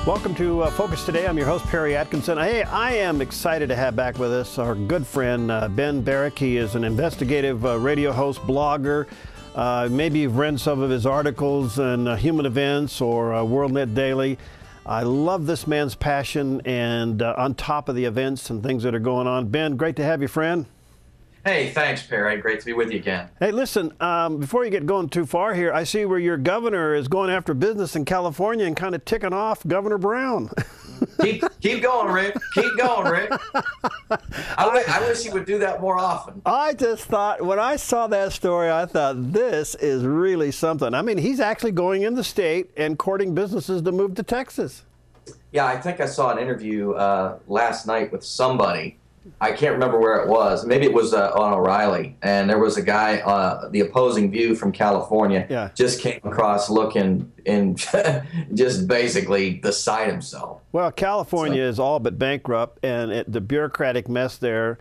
Welcome to Focus Today. I'm your host, Perry Atkinson. Hey, I am excited to have back with us our good friend, Ben Barrack. He is an investigative radio host, blogger. Maybe you've read some of his articles in Human Events or WorldNet Daily. I love this man's passion and on top of the events and things that are going on. Ben, great to have you, friend. Hey, thanks, Perry. Great to be with you again. Hey, listen, before you get going too far here, I see where your governor is going after business in California and kind of ticking off Governor Brown. Keep going, Rick. Keep going, Rick. I wish he would do that more often. I just thought, when I saw that story, I thought, this is really something. I mean, he's actually going in the state and courting businesses to move to Texas. Yeah, I think I saw an interview last night with somebody. I can't remember where it was. Maybe it was on O'Reilly, and there was a guy, the opposing view from California, just came across looking in just basically beside himself. Well, California is all but bankrupt, and the bureaucratic mess there.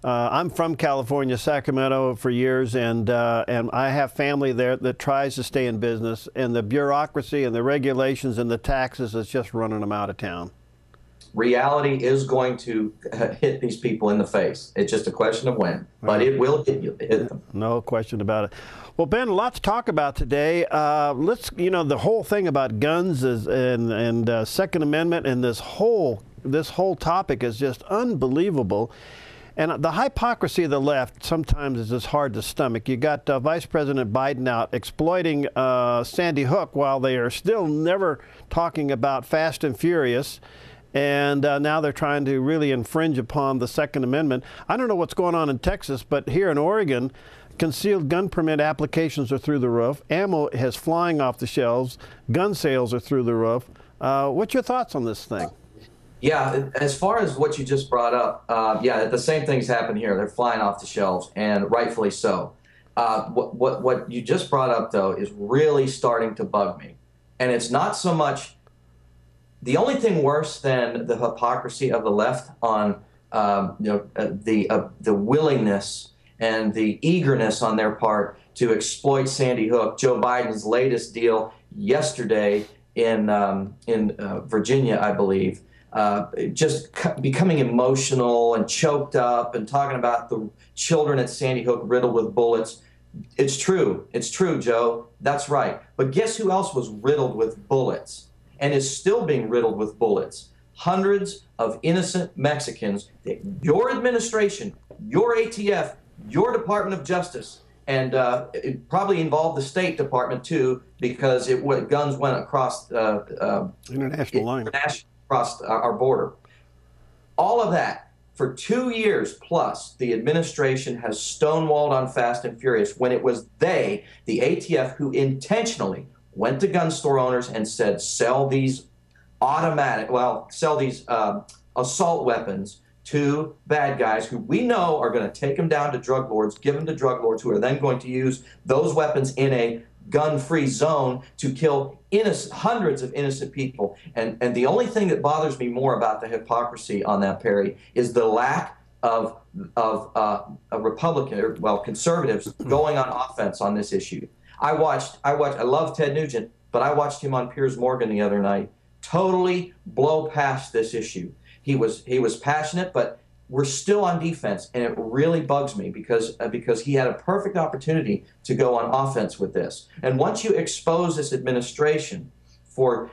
I'm from California, Sacramento for years, and I have family there that tries to stay in business, and the bureaucracy and the regulations and the taxes is just running them out of town. Reality is going to hit these people in the face. It's just a question of when, but it will hit them. No question about it. Well, Ben, a lot to talk about today. The whole thing about guns and Second Amendment and this whole topic is just unbelievable. And the hypocrisy of the left sometimes is just hard to stomach. You got Vice President Biden out exploiting Sandy Hook while they are still never talking about Fast and Furious. And now they're trying to really infringe upon the Second Amendment. I don't know what's going on in Texas, but here in Oregon, concealed gun permit applications are through the roof. Ammo is flying off the shelves. Gun sales are through the roof. What's your thoughts on this thing? Yeah, as far as what you just brought up, the same things happen here. They're flying off the shelves, and rightfully so. What you just brought up, though, is really starting to bug me. And it's not so much... The only thing worse than the hypocrisy of the left on the willingness and the eagerness on their part to exploit Sandy Hook, Joe Biden's latest deal yesterday in Virginia, I believe, just becoming emotional and choked up and talking about the children at Sandy Hook riddled with bullets. It's true. It's true, Joe. That's right. But guess who else was riddled with bullets and is still being riddled with bullets? Hundreds of innocent Mexicans that your administration, your ATF, your Department of Justice, and it probably involved the State Department too, because guns went across international line, across our border. All of that for 2 years plus, the administration has stonewalled on Fast and Furious when it was the ATF, who intentionally went to gun store owners and said, sell these assault weapons to bad guys who we know are going to take them down to drug lords, give them to drug lords who are then going to use those weapons in a gun-free zone to kill hundreds of innocent people. And the only thing that bothers me more about the hypocrisy on that, Perry, is the lack of conservatives going on offense on this issue. I love Ted Nugent, but I watched him on Piers Morgan the other night totally blow past this issue. He was passionate, but we're still on defense, and it really bugs me because he had a perfect opportunity to go on offense with this. And once you expose this administration for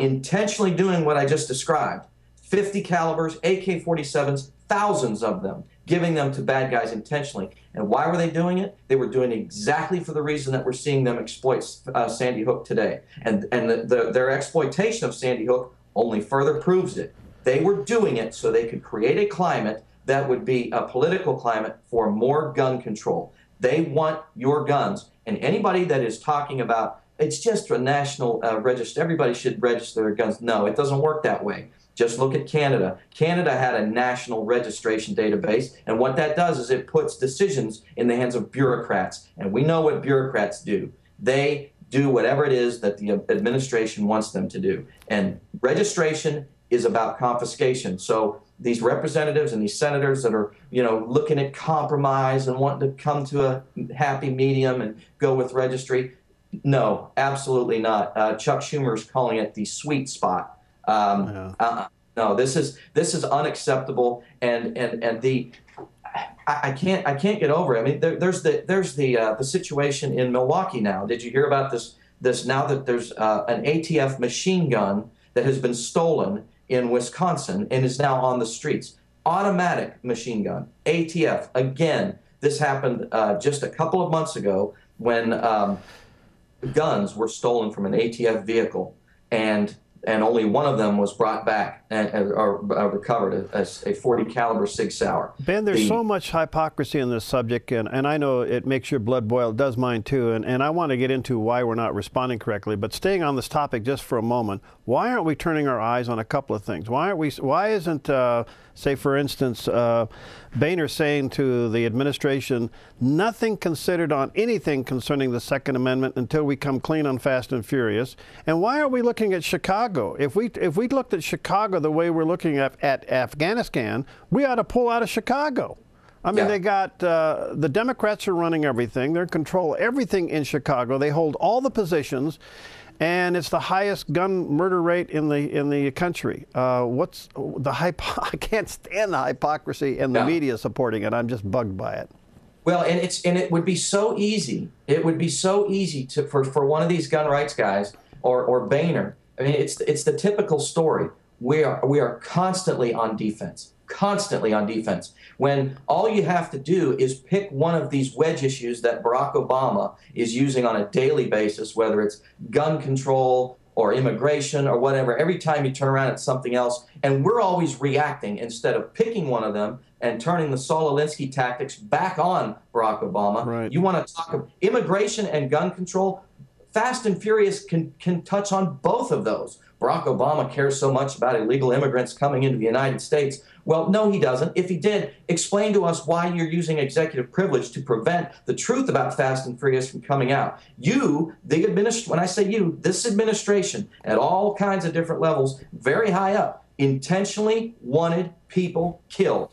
intentionally doing what I just described, 50 calibers, AK-47s, thousands of them, giving them to bad guys intentionally. And why were they doing it? They were doing it exactly for the reason that we're seeing them exploit Sandy Hook today. And their exploitation of Sandy Hook only further proves it. They were doing it so they could create a climate that would be a political climate for more gun control. They want your guns. And anybody that is talking about, it's just a national register, everybody should register their guns. No, it doesn't work that way. Just look at Canada. Canada had a national registration database, and what that does is it puts decisions in the hands of bureaucrats. And we know what bureaucrats do. They do whatever it is that the administration wants them to do. And registration is about confiscation. So these representatives and these senators that are, looking at compromise and wanting to come to a happy medium and go with registry, no, absolutely not. Chuck Schumer is calling it the sweet spot. No, this is unacceptable, and I can't get over it. I mean, there's the situation in Milwaukee now. Did you hear about this now that there's an ATF machine gun that has been stolen in Wisconsin and is now on the streets? Automatic machine gun, ATF. Again, this happened just a couple of months ago when guns were stolen from an ATF vehicle, and only one of them was brought back or recovered, a 40 caliber Sig Sauer. Ben, there's so much hypocrisy in this subject, and I know it makes your blood boil. It does mine too, and I want to get into why we're not responding correctly. But staying on this topic just for a moment, why aren't we turning our eyes on a couple of things? Why isn't, say for instance, Boehner saying to the administration, nothing considered on anything concerning the Second Amendment until we come clean on Fast and Furious? And why are we looking at Chicago? If we looked at Chicago the way we're looking at Afghanistan, we ought to pull out of Chicago. I mean, they got, the Democrats are running everything. They're in control of everything in Chicago. They hold all the positions, and it's the highest gun murder rate in the country. What's the I can't stand the hypocrisy and the media supporting it. I'm just bugged by it. Well, and it would be so easy. It would be so easy for one of these gun rights guys or Boehner. I mean, it's the typical story. We are constantly on defense. Constantly on defense, when all you have to do is pick one of these wedge issues that Barack Obama is using on a daily basis, whether it's gun control or immigration or whatever. Every time you turn around, it's something else, and we're always reacting instead of picking one of them and turning the Saul Alinsky tactics back on Barack Obama. Right. You want to talk of immigration and gun control? Fast and Furious can touch on both of those. Barack Obama cares so much about illegal immigrants coming into the United States. Well, no, he doesn't. If he did, explain to us why you're using executive privilege to prevent the truth about Fast and Furious from coming out. You, when I say you, this administration at all kinds of different levels, very high up, intentionally wanted people killed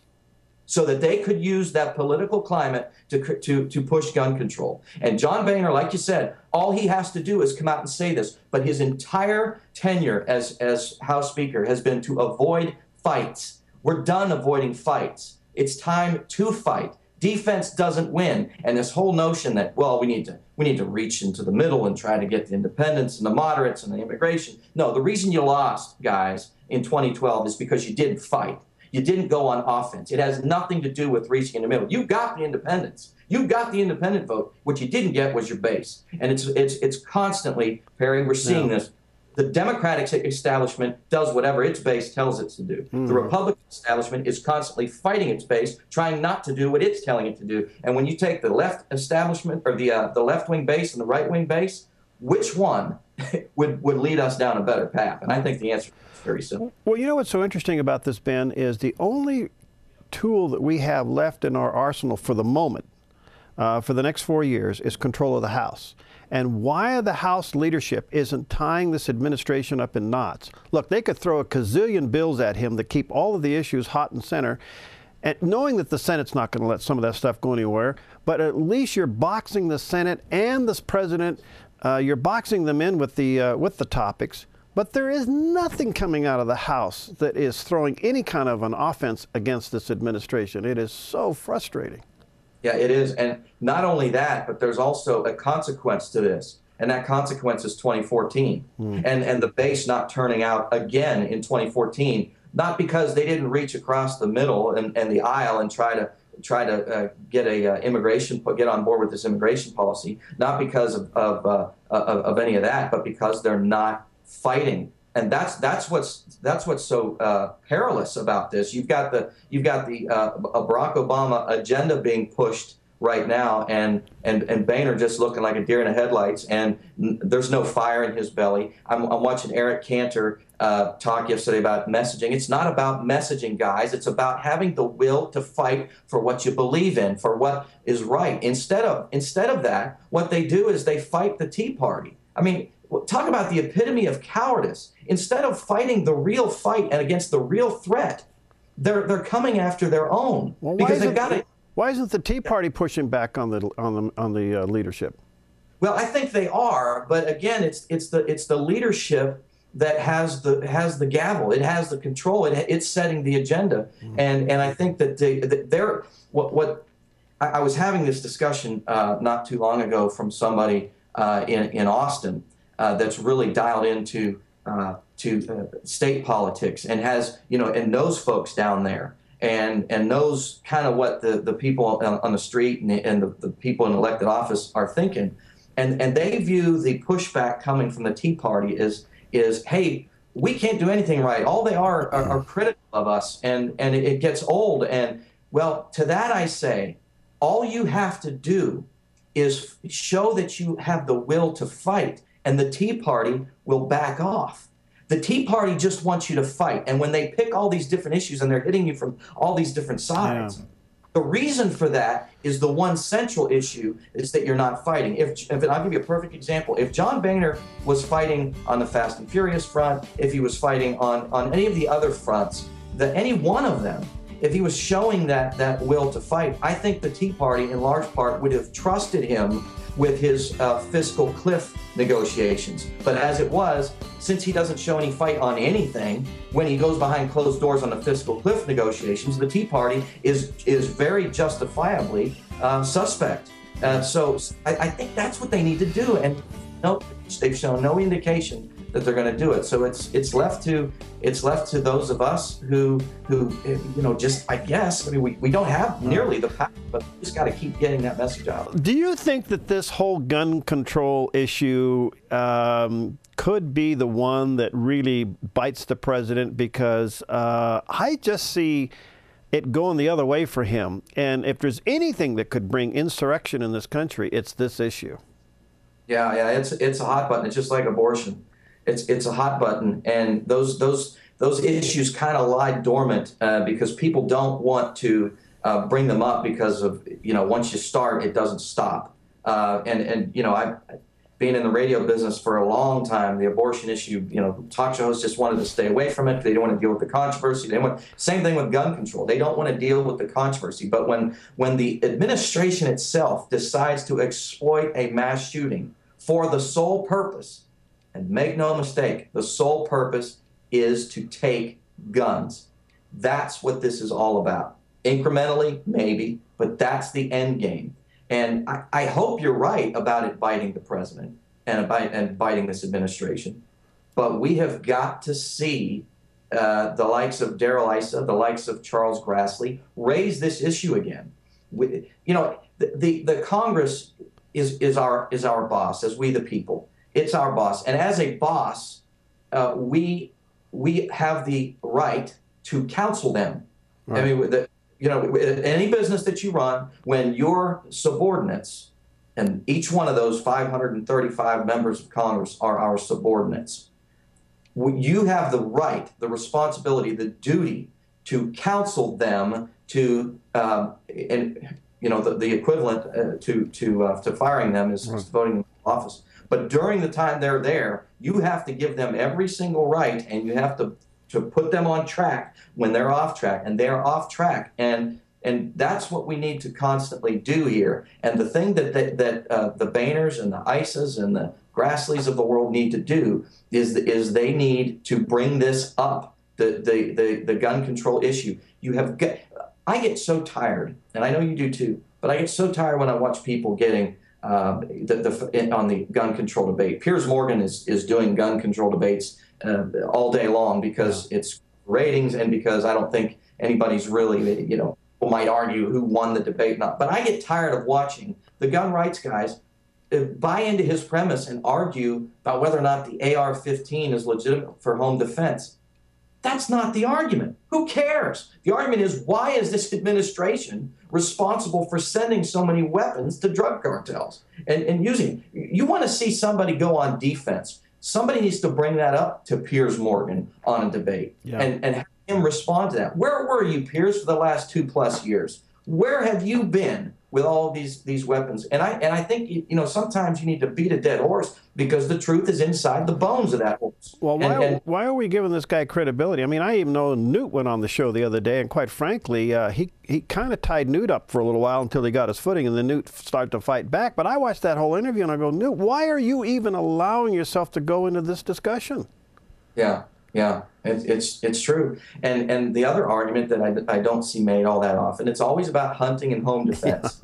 so that they could use that political climate to push gun control. And John Boehner, like you said, all he has to do is come out and say this, but his entire tenure as House Speaker has been to avoid fights. We're done avoiding fights. It's time to fight. Defense doesn't win. And this whole notion that, well, we need to reach into the middle and try to get the independents and the moderates and the immigration. No, the reason you lost, guys, in 2012 is because you didn't fight. You didn't go on offense. It has nothing to do with reaching in the middle. You got the independents. You got the independent vote. What you didn't get was your base. And it's constantly, Perry, we're seeing this. The Democratic establishment does whatever its base tells it to do. The Republican establishment is constantly fighting its base, trying not to do what it's telling it to do. And when you take the left establishment, or the left-wing base and the right-wing base, which one would lead us down a better path? And I think the answer is very simple. Well, you know what's so interesting about this, Ben, is the only tool that we have left in our arsenal for the moment, for the next 4 years, is control of the House. And why the House leadership isn't tying this administration up in knots? Look, they could throw a gazillion bills at him that keep all of the issues hot and center, and knowing that the Senate's not going to let some of that stuff go anywhere, but at least you're boxing the Senate and this president, you're boxing them in with the topics. But there is nothing coming out of the House that is throwing any kind of an offense against this administration. It is so frustrating. Yeah, it is. And not only that, but there's also a consequence to this. And that consequence is 2014. And the base not turning out again in 2014, not because they didn't reach across the middle and the aisle and try to get get on board with this immigration policy, not because of any of that, but because they're not fighting. And that's what's so perilous about this. You've got the Barack Obama agenda being pushed right now, and Boehner just looking like a deer in the headlights, and there's no fire in his belly. I'm watching Eric Cantor talk yesterday about messaging. It's not about messaging, guys. It's about having the will to fight for what you believe in, for what is right. Instead of that, what they do is they fight the Tea Party. I mean, talk about the epitome of cowardice. Instead of fighting the real fight and against the real threat, they're coming after their own. Well, because they've got to. Why isn't the Tea Party pushing back on the leadership? Well, I think they are, but again, it's the leadership that has the gavel. It has the control. It's setting the agenda. And I think that I was having this discussion not too long ago from somebody in Austin that's really dialed into state politics and has, and knows folks down there and knows kind of what the people on the street and the people in elected office are thinking. And they view the pushback coming from the Tea Party is, hey, we can't do anything right. All they are critical of us, and it gets old. And, well, to that I say, all you have to do is show that you have the will to fight, and the Tea Party will back off. The Tea Party just wants you to fight. And when they pick all these different issues and they're hitting you from all these different sides, the reason for that is the one central issue is that you're not fighting. I'll give you a perfect example. If John Boehner was fighting on the Fast and Furious front, if he was fighting on any of the other fronts, any one of them, if he was showing that will to fight, I think the Tea Party, in large part, would have trusted him with his fiscal cliff negotiations. But as it was, since he doesn't show any fight on anything, when he goes behind closed doors on the fiscal cliff negotiations, the Tea Party is very justifiably suspect. So I think that's what they need to do, and they've shown no indication that they're going to do it. So it's left to those of us who just, I guess, I mean, we don't have nearly the power, but we just got to keep getting that message out. Do you think that this whole gun control issue could be the one that really bites the president? Because I just see it going the other way for him. And if there's anything that could bring insurrection in this country, it's this issue. Yeah, it's a hot button. It's just like abortion. It's a hot button, and those issues kind of lie dormant because people don't want to bring them up because of, once you start, it doesn't stop. I've been in the radio business for a long time. The abortion issue, talk show hosts just wanted to stay away from it. They don't want to deal with the controversy. Same thing with gun control. They don't want to deal with the controversy. But when the administration itself decides to exploit a mass shooting for the sole purpose, and make no mistake, the sole purpose is to take guns. That's what this is all about. Incrementally, maybe, but that's the end game. And I hope you're right about it biting the president and biting this administration. But we have got to see the likes of Darrell Issa, the likes of Charles Grassley raise this issue again. The Congress is our boss, as we the people. It's our boss. And as a boss, we have the right to counsel them. Right. I mean, any business that you run, when your subordinates, and each one of those 535 members of Congress are our subordinates, you have the right, the responsibility, the duty to counsel them to, the equivalent to firing them is voting in office. But during the time they're there, you have to give them every single right, and you have to put them on track when they're off track, and they're off track. And that's what we need to constantly do here. And the thing that the Boehners and the Issas and the Grassleys of the world need to do is they need to bring this up, the gun control issue. I get so tired, and I know you do too, but I get so tired when I watch people getting on the gun control debate. Piers Morgan is doing gun control debates all day long because it's ratings and because I don't think anybody's really, people might argue who won the debate, not. But I get tired of watching the gun rights guys buy into his premise and argue about whether or not the AR-15 is legitimate for home defense. That's not the argument. Who cares? The argument is, why is this administration responsible for sending so many weapons to drug cartels and using? You want to see somebody go on defense. Somebody needs to bring that up to Piers Morgan on a debate and have him respond to that. Where were you, Piers, for the last 2+ years? Where have you been with all these weapons? And I think sometimes you need to beat a dead horse because the truth is inside the bones of that horse. Well, why are we giving this guy credibility? I mean, I even know Newt went on the show the other day, and quite frankly, he kind of tied Newt up for a little while until he got his footing, and then Newt started to fight back. But I watched that whole interview, and I go, Newt, why are you even allowing yourself to go into this discussion? Yeah, yeah, it's true. And the other argument that I don't see made all that often, it's always about hunting and home Yeah. defense.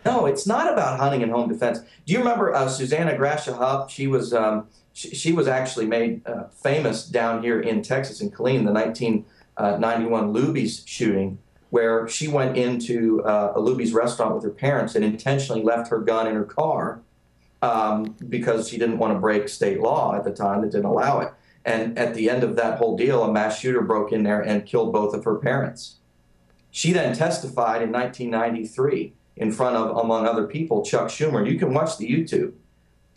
No, it's not about hunting and home defense. Do you remember Susanna Gracia Hupp? She was actually made famous down here in Texas in Killeen, the 1991 Luby's shooting, where she went into a Luby's restaurant with her parents and intentionally left her gun in her car because she didn't want to break state law at the time that didn't allow it. And at the end of that whole deal, a mass shooter broke in there and killed both of her parents. She then testified in 1993 in front of, among other people, Chuck Schumer. You can watch the YouTube.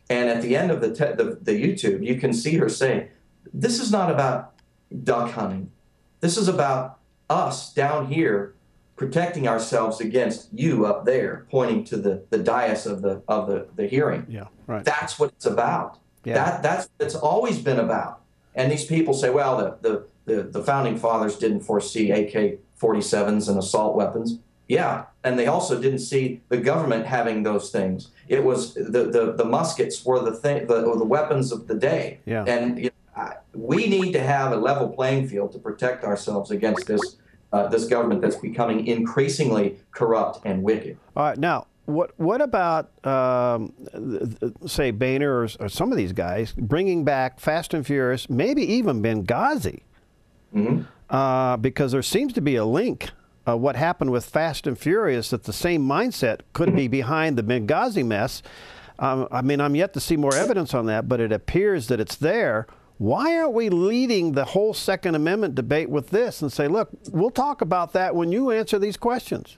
And at the end of the YouTube, you can see her say, this is not about duck hunting. This is about us down here protecting ourselves against you up there, pointing to the dais of the hearing. Yeah, right. That's what it's about. Yeah. That's what it's always been about. And these people say, well, the founding fathers didn't foresee AK-47s and assault weapons. Yeah, and they also didn't see the government having those things. It was the muskets were the weapons of the day. Yeah. And we need to have a level playing field to protect ourselves against this government that's becoming increasingly corrupt and wicked. All right, now what about say Boehner or some of these guys bringing back Fast and Furious, maybe even Benghazi, because there seems to be a link. What happened with Fast and Furious, that the same mindset could be behind the Benghazi mess. I mean, I'm yet to see more evidence on that, but it appears that it's there. Why aren't we leading the whole Second Amendment debate with this and say, look, we'll talk about that when you answer these questions?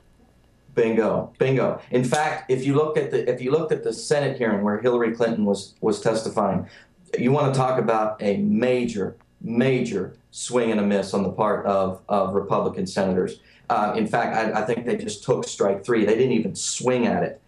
Bingo, bingo. In fact, if you looked at the Senate hearing where Hillary Clinton was testifying, you want to talk about a major swing and a miss on the part of Republican senators. In fact, I think they just took strike three. They didn't even swing at it.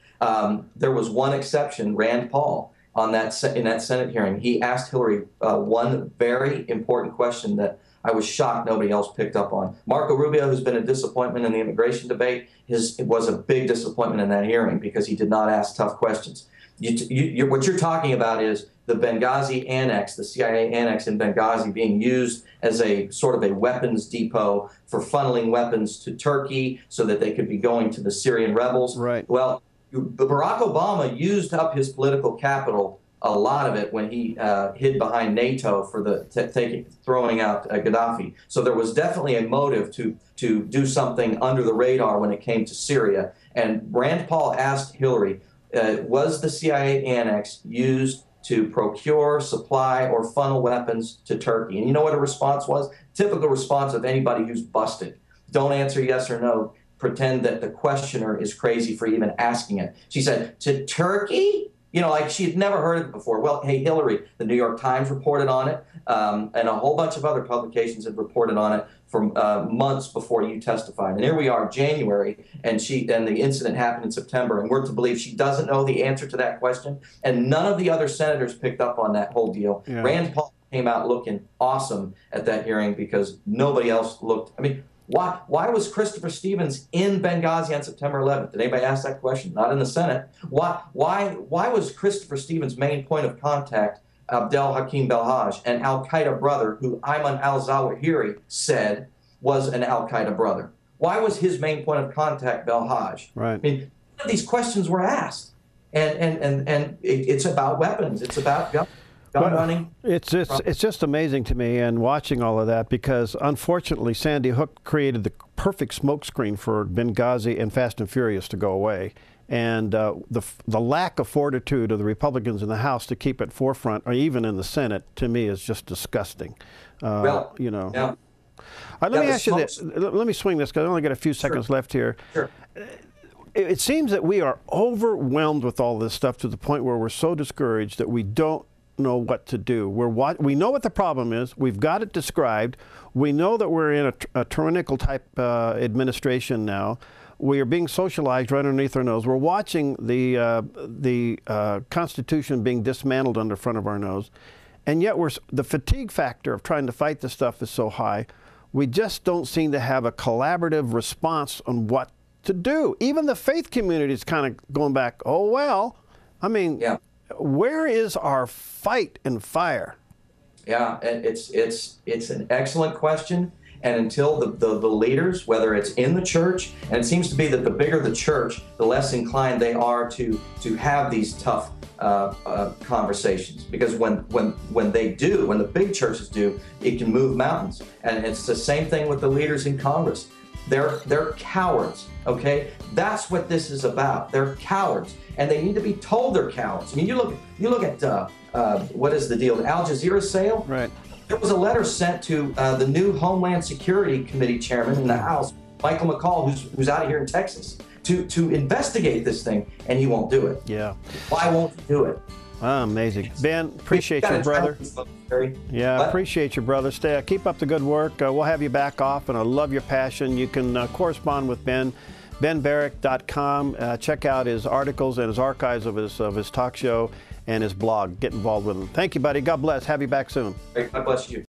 There was one exception, Rand Paul, in that Senate hearing. He asked Hillary one very important question that I was shocked nobody else picked up on. Marco Rubio, who's been a disappointment in the immigration debate, it was a big disappointment in that hearing because he did not ask tough questions. What you're talking about is the Benghazi annex, the CIA annex in Benghazi, being used as a sort of a weapons depot for funneling weapons to Turkey so that they could be going to the Syrian rebels. Right. Well, Barack Obama used up his political capital, a lot of it, when he hid behind NATO for throwing out Gaddafi. So there was definitely a motive to do something under the radar when it came to Syria. And Rand Paul asked Hillary, was the CIA annex used to procure, supply, or funnel weapons to Turkey? And you know what her response was? Typical response of anybody who's busted. Don't answer yes or no. Pretend that the questioner is crazy for even asking it. She said, to Turkey? You know, like she had never heard of it before. Well, hey, Hillary, the New York Times reported on it, and a whole bunch of other publications had reported on it for months before you testified. And here we are, January, and the incident happened in September, and we're to believe she doesn't know the answer to that question. And none of the other senators picked up on that whole deal. Yeah. Rand Paul came out looking awesome at that hearing because nobody else looked. I mean, why was Christopher Stevens in Benghazi on September 11th? Did anybody ask that question? Not in the Senate. Why was Christopher Stevens' main point of contact Abdel Hakim Belhaj, an al-Qaeda brother who Ayman al-Zawahiri said was an al-Qaeda brother? Why was his main point of contact Belhaj? Right. I mean, these questions were asked, and it's about weapons. It's about gun running. It's just amazing to me, and watching all of that, because unfortunately Sandy Hook created the perfect smokescreen for Benghazi and Fast and Furious to go away. And the lack of fortitude of the Republicans in the House to keep it forefront, or even in the Senate, to me is just disgusting. Well, you know. Yeah. Let me ask you this. Let me swing this, because I only got a few seconds left here. Sure. It seems that we are overwhelmed with all this stuff to the point where we're so discouraged that we don't know what to do. We know what the problem is. We've got it described. We know that we're in a tyrannical type administration now. We are being socialized right underneath our nose. We're watching the Constitution being dismantled under front of our nose, and yet the fatigue factor of trying to fight this stuff is so high. We just don't seem to have a collaborative response on what to do. Even the faith community is kind of going back. Oh well, I mean. Yeah. Where is our fight and fire? Yeah, it's an excellent question. And until the leaders, whether it's in the church, and it seems to be that the bigger the church, the less inclined they are to have these tough conversations. Because when they do, when the big churches do, it can move mountains. And it's the same thing with the leaders in Congress. They're cowards. Okay, that's what this is about. They're cowards, and they need to be told they're cowards. I mean, you look at what is the deal? The Al Jazeera sale. Right. There was a letter sent to the new Homeland Security Committee chairman in the House, Michael McCall, who's out of here in Texas, to investigate this thing, and he won't do it. Yeah. Why won't he do it? Oh, amazing. Ben, appreciate you, brother. Yeah, appreciate you, brother. Keep up the good work. We'll have you back off, and I love your passion. You can correspond with Ben, benbarrack.com. Check out his articles and his archives of his talk show and his blog. Get involved with him. Thank you, buddy. God bless. Have you back soon. God bless you.